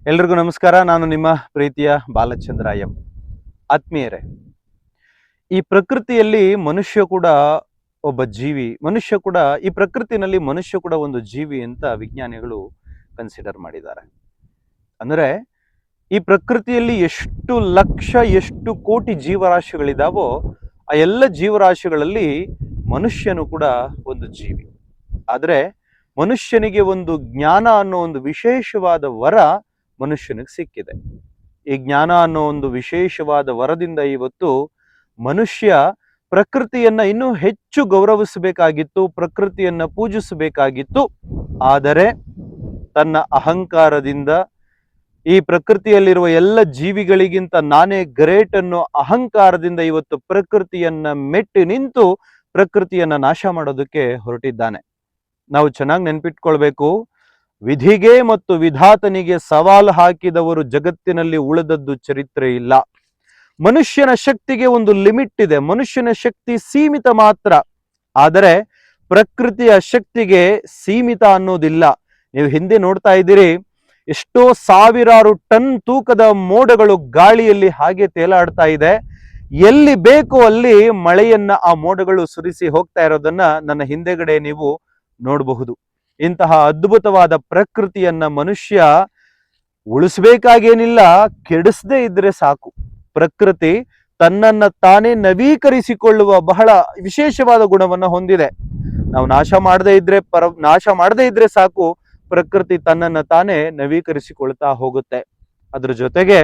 ಎಲ್ರಿಗೂ ನಮಸ್ಕಾರ. ನಾನು ನಿಮ್ಮ ಪ್ರೀತಿಯ ಬಾಲಚಂದ್ರ ಎಂ. ಆತ್ಮೀಯರೇ, ಈ ಪ್ರಕೃತಿಯಲ್ಲಿ ಮನುಷ್ಯ ಕೂಡ ಒಬ್ಬ ಜೀವಿ. ಈ ಪ್ರಕೃತಿನಲ್ಲಿ ಮನುಷ್ಯ ಕೂಡ ಒಂದು ಜೀವಿ ಅಂತ ವಿಜ್ಞಾನಿಗಳು ಕನ್ಸಿಡರ್ ಮಾಡಿದ್ದಾರೆ. ಅಂದರೆ ಈ ಪ್ರಕೃತಿಯಲ್ಲಿ ಎಷ್ಟು ಲಕ್ಷ ಎಷ್ಟು ಕೋಟಿ ಜೀವರಾಶಿಗಳಿದಾವೋ ಆ ಎಲ್ಲ ಜೀವರಾಶಿಗಳಲ್ಲಿ ಮನುಷ್ಯನು ಕೂಡ ಒಂದು ಜೀವಿ. ಆದರೆ ಮನುಷ್ಯನಿಗೆ ಒಂದು ಜ್ಞಾನ ಅನ್ನೋ ಒಂದು ವಿಶೇಷವಾದ ವರ ಮನುಷ್ಯನಿಗೆ ಸಿಕ್ಕಿದೆ. ಈ ಜ್ಞಾನ ಅನ್ನೋ ಒಂದು ವಿಶೇಷವಾದ ವರದಿಂದ ಇವತ್ತು ಮನುಷ್ಯ ಪ್ರಕೃತಿಯನ್ನ ಇನ್ನೂ ಹೆಚ್ಚು ಗೌರವಿಸಬೇಕಾಗಿತ್ತು, ಪ್ರಕೃತಿಯನ್ನ ಪೂಜಿಸಬೇಕಾಗಿತ್ತು. ಆದರೆ ತನ್ನ ಅಹಂಕಾರದಿಂದ ಈ ಪ್ರಕೃತಿಯಲ್ಲಿರುವ ಎಲ್ಲ ಜೀವಿಗಳಿಗಿಂತ ನಾನೇ ಗ್ರೇಟ್ ಅನ್ನೋ ಅಹಂಕಾರದಿಂದ ಇವತ್ತು ಪ್ರಕೃತಿಯನ್ನ ಮೆಟ್ಟಿ ನಿಂತು ಪ್ರಕೃತಿಯನ್ನ ನಾಶ ಮಾಡೋದಕ್ಕೆ ಹೊರಟಿದ್ದಾನೆ. ನಾವು ಚೆನ್ನಾಗಿ ನೆನ್ಪಿಟ್ಕೊಳ್ಬೇಕು, ವಿಧಿಗೆ ಮತ್ತು ವಿಧಾತನಿಗೆ ಸವಾಲು ಹಾಕಿದವರು ಜಗತ್ತಿನಲ್ಲಿ ಉಳಿದದ್ದು ಚರಿತ್ರೆ ಇಲ್ಲ. ಮನುಷ್ಯನ ಶಕ್ತಿಗೆ ಒಂದು ಲಿಮಿಟ್ ಇದೆ, ಮನುಷ್ಯನ ಶಕ್ತಿ ಸೀಮಿತ ಮಾತ್ರ. ಆದರೆ ಪ್ರಕೃತಿಯ ಶಕ್ತಿಗೆ ಸೀಮಿತ ಅನ್ನೋದಿಲ್ಲ. ನೀವು ಹಿಂದೆ ನೋಡ್ತಾ ಇದ್ದೀರಿ, ಎಷ್ಟೋ ಸಾವಿರಾರು ಟನ್ ತೂಕದ ಮೋಡಗಳು ಗಾಳಿಯಲ್ಲಿ ಹಾಗೆ ತೇಲಾಡ್ತಾ ಇದೆ. ಎಲ್ಲಿ ಬೇಕೋ ಅಲ್ಲಿ ಮಳೆಯನ್ನ ಆ ಮೋಡಗಳು ಸುರಿಸಿ ಹೋಗ್ತಾ ಇರೋದನ್ನ ನನ್ನ ಹಿಂದೆಗಡೆ ನೀವು ನೋಡಬಹುದು. ಇಂತಹ ಅದ್ಭುತವಾದ ಪ್ರಕೃತಿಯನ್ನ ಮನುಷ್ಯ ಉಳಿಸ್ಬೇಕಾಗೇನಿಲ್ಲ, ಕೆಡಿಸದೇ ಇದ್ರೆ ಸಾಕು. ಪ್ರಕೃತಿ ತನ್ನನ್ನ ತಾನೇ ನವೀಕರಿಸಿಕೊಳ್ಳುವ ಬಹಳ ವಿಶೇಷವಾದ ಗುಣವನ್ನ ಹೊಂದಿದೆ. ನಾವು ನಾಶ ಮಾಡದೇ ಇದ್ರೆ ಸಾಕು, ಪ್ರಕೃತಿ ತನ್ನನ್ನ ತಾನೇ ನವೀಕರಿಸಿಕೊಳ್ತಾ ಹೋಗುತ್ತೆ. ಅದ್ರ ಜೊತೆಗೆ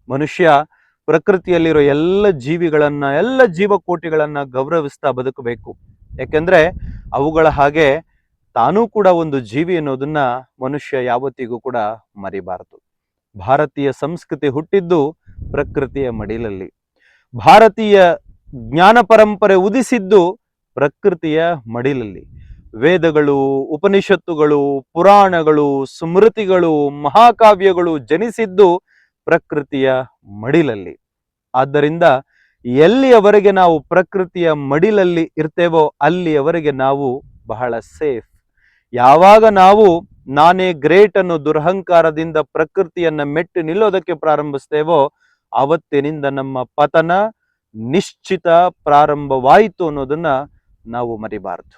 ಮನುಷ್ಯ ಪ್ರಕೃತಿಯಲ್ಲಿರೋ ಎಲ್ಲ ಜೀವಿಗಳನ್ನ, ಎಲ್ಲ ಜೀವಕೋಟಿಗಳನ್ನ ಗೌರವಿಸ್ತಾ ಬದುಕಬೇಕು. ಯಾಕೆಂದ್ರೆ ಅವುಗಳ ಹಾಗೆ ತಾನೂ ಕೂಡ ಒಂದು ಜೀವಿ ಅನ್ನೋದನ್ನ ಮನುಷ್ಯ ಯಾವತ್ತಿಗೂ ಕೂಡ ಮರಿಬಾರದು. ಭಾರತೀಯ ಸಂಸ್ಕೃತಿ ಹುಟ್ಟಿದ್ದು ಪ್ರಕೃತಿಯ ಮಡಿಲಲ್ಲಿ. ಭಾರತೀಯ ಜ್ಞಾನ ಪರಂಪರೆ ಉದಿಸಿದ್ದು ಪ್ರಕೃತಿಯ ಮಡಿಲಲ್ಲಿ. ವೇದಗಳು, ಉಪನಿಷತ್ತುಗಳು, ಪುರಾಣಗಳು, ಸ್ಮೃತಿಗಳು, ಮಹಾಕಾವ್ಯಗಳು ಜನಿಸಿದ್ದು ಪ್ರಕೃತಿಯ ಮಡಿಲಲ್ಲಿ. ಆದ್ದರಿಂದ ಎಲ್ಲಿಯವರೆಗೆ ನಾವು ಪ್ರಕೃತಿಯ ಮಡಿಲಲ್ಲಿ ಇರ್ತೇವೋ ಅಲ್ಲಿಯವರೆಗೆ ನಾವು ಬಹಳ ಸೇಫ್. ಯಾವಾಗ ನಾವು ನಾನೇ ಗ್ರೇಟ್ ಅನ್ನೋ ದುರಹಂಕಾರದಿಂದ ಪ್ರಕೃತಿಯನ್ನ ಮೆಟ್ಟಿ ನಿಲ್ಲೋದಕ್ಕೆ ಪ್ರಾರಂಭಿಸ್ತೇವೋ ಆವತ್ತಿನಿಂದ ನಮ್ಮ ಪತನ ನಿಶ್ಚಿತ ಪ್ರಾರಂಭವಾಯಿತು ಅನ್ನೋದನ್ನ ನಾವು ಮರಿಬಾರದು.